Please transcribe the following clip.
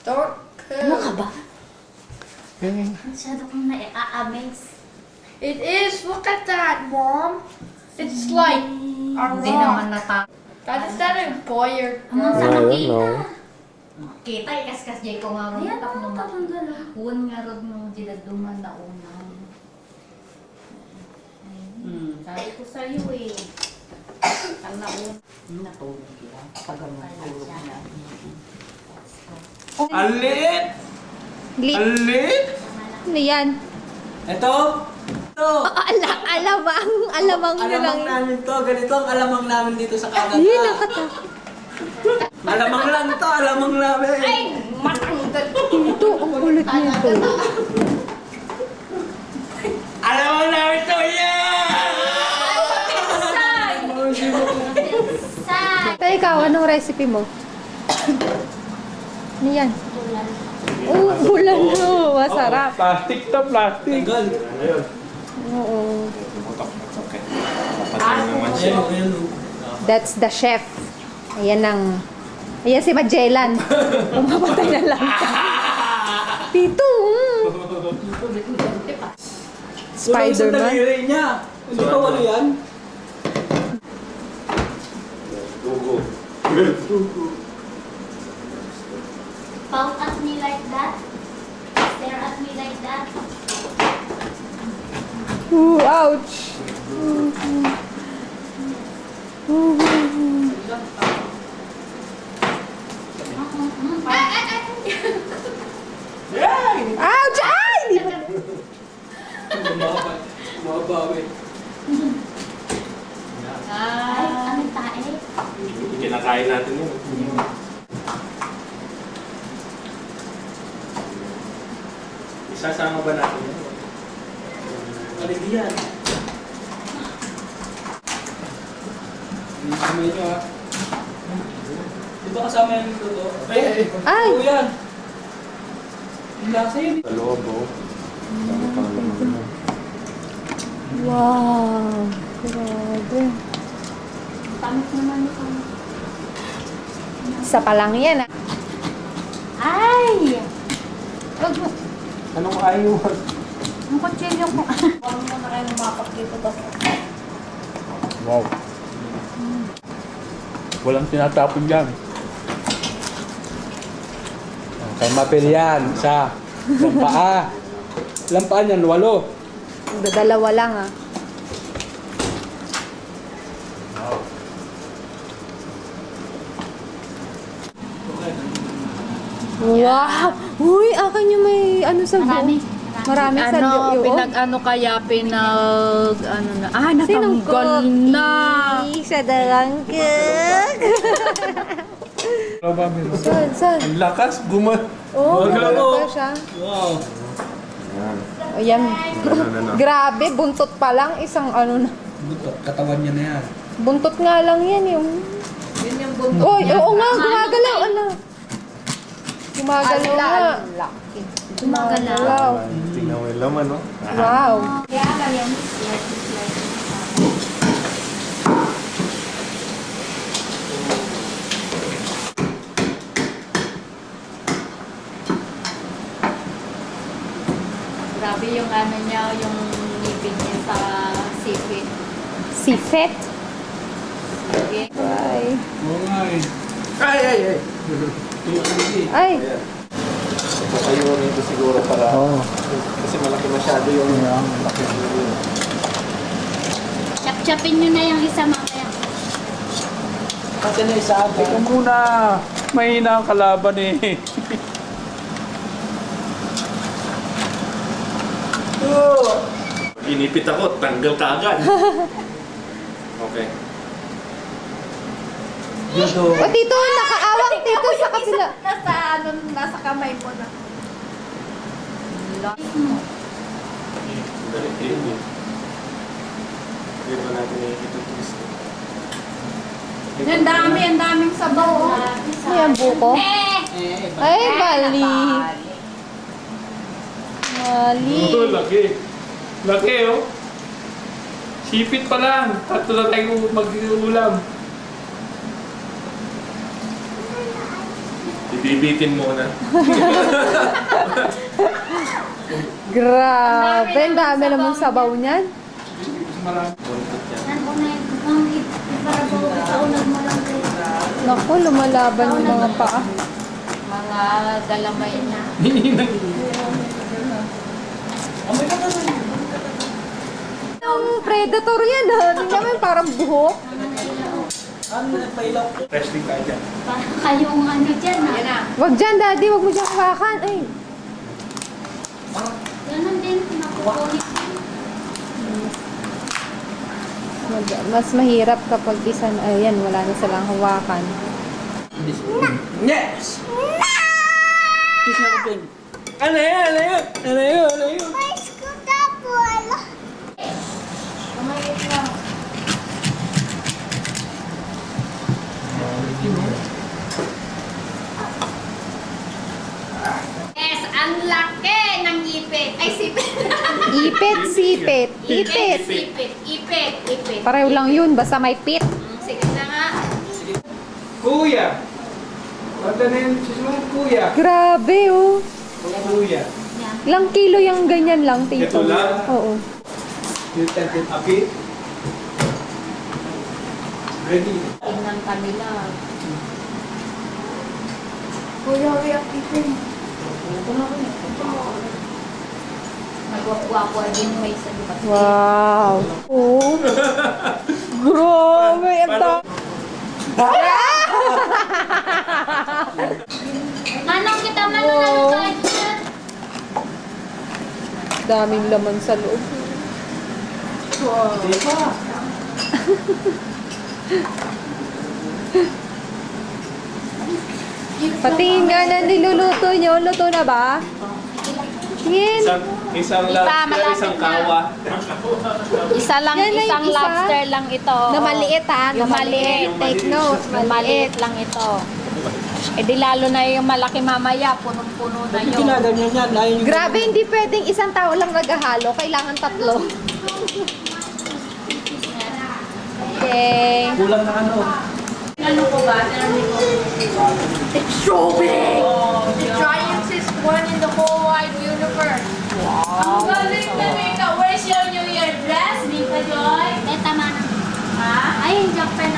Don't Ano ka cook. ba? Masyado kang na-amaze. It is. Look at that, Mom. It's like a Hindi naman rock. nata... That is not a boy or Ang girl. sa I don't makita. know. Kita, ikas-kas jay ko nga ron. Ayan, Tak oh, naman. tatanggal, oh. Huwag nga ron nung diladuman na unang. Sabi ko sa'yo eh. Ang naun. Natulog kita. Tagamang tulog na. Alit! Lit. Alit! Ano yan? Ito! Ito! Alamang. Alamang nyo lang. Alamang namin to. Ganito ang alamang namin dito sa Canada. Yun, nakatak. Alamang lang to. Alamang namin. Ay! Matanggal! Ito, ang kulit nito. Alamang namin to. Yeah! Tay, ikaw, anong recipe mo? Ano yan? Oh, bulan no. Masarap. Plastic to, plastic. Tanggal. Oo. Okay. Papatay naman siya. Ayan, ayan. That's the chef. Ayan ang... Ayan si Magellan. Pumapatay na lang. Tito. Kulang sa Spider-Man. daliri niya. Hindi pa wala yan. Dugo. Pout at me like that. Stare at me like that. Ooh, ouch. Ouch! Ay! Di ba? Mababawi. Ay, anong tae? Kinakain natin yun. Isasama ba natin yun? Balik yan. Hindi kamay nyo ha. Di ba kasama yan dito to? Ay! Ay! Oo yan. Yung lasa yun. Sa loob, oh. Dami pang laman na. Wow. Grabe. Tamit naman ito. Isa pa lang yan, ah. Ay! Wag mo. Anong ayaw? Ang kutsilyo ko. Huwag mo na kayo lumapak dito to. Wow. Walang tinatapon dyan. Kay mapil yan. Isa. Ilang paa. Ilang paa niyan? 8. Dalawa lang, ah. Wow! Uy, akin yung may ano sa Marami. Marami sa Ano, loob. ano kaya ano na. Ah, Sinong natanggal na. cookie? Sa dalang cook. Saan? Saan? Ang lakas, Oh, Wag lang, wala oh. pa siya. Wow. Ayan. Grabe, buntot pa lang. Isang ano na. Buto. Katawan niya na yan. Buntot nga lang yan yung... Yun yung buntot Oy, niya. oo nga, gumagalaw. Ano? Gumagalaw nga. Gumagalaw. Tingnan mo yung laman, no? Wow. Kaya lang yan. Grabe yung ano niya, yung ngipin niya sa sipit. Sifet. Sige. Ay. Oo nga eh. Ay, ay, ay. Ay. Papayo nito siguro para... Oo. Kasi malaki masyado yung... Malaki. Chap-chapin nyo na yung isa mamaya. Kasi na isa. Teka muna! Mahina ang kalaban eh. Inipit ako, tanggal ka agad. Okay. Dito. O, tito, nakaawang tito sa kapila. Nasa ano, nasa kamay mo na. Dito natin i-twist. Ang daming sabaw. Oh. Ayan, buko. Ay, bali. Mali. Oh, laki. Laki, oh. Sipit pa lang. Tatlo na tayo mag-ulam. Ibibitin mo na. Grabe, ang dami naman sabaw niyan. Buntot yan. Ano na yung para po ikaunag mo lang kayo. Naku, lumalaban yung mga paa. Mga galamay na. Yung predator yan, ha? Tingnan mo yung parang buhok. Wrestling ka dyan. Kayong ano dyan ha. Wag dyan, daddy. Wag mo dyan hawakan. Ay, Ganun din, nakukulit. mas mahirap kapag isa, ayan, wala na silang hawakan. Yes! Kiss na ko, Ben. Ano yun? Ano yun? Ano yun? Ano yun? Yes, ang laki ng ipit. Ay, sipit. Ipit, sipit. Ipit. Sipit. Ipit. Ipit. Pareho lang yun, basta may pit. Sige na nga. Kuya! Pagka na yun, sis mo, kuya. Grabe, oh. Kuya. Ilang kilo yung ganyan lang, tito? Ito lang? Oo. You can get api. Ready. Tingnan kanila. Kuya, we are eating. Nagwapwapo din may sa lipat. Wow. Oh. Grabe, ang ta- Manong kita, manong ano tayo dyan? daming laman sa loob. Patingin nga na niluluto nyo. Luto na ba? Tingin. Isang lobster, isang kawa. Isa lang, Yan na yung isang isa. lobster lang ito. Na maliit ha. Na Yung maliit. maliit. Take note. Yung maliit lang ito. Eh di lalo na yung malaki mamaya, punong-puno na yun. Ginaganyan yan. Ayaw yung Grabe, hindi pwedeng isang tao lang naghahalo. Kailangan tatlo. Okay. kulang na ano. Ano ko ba? It's so big! The giant is one in the whole wide universe. Wow! Ang galing na, Mika. Where's your New Year dress, Mika Joy? Teta, manong. Ha? Ay, Japan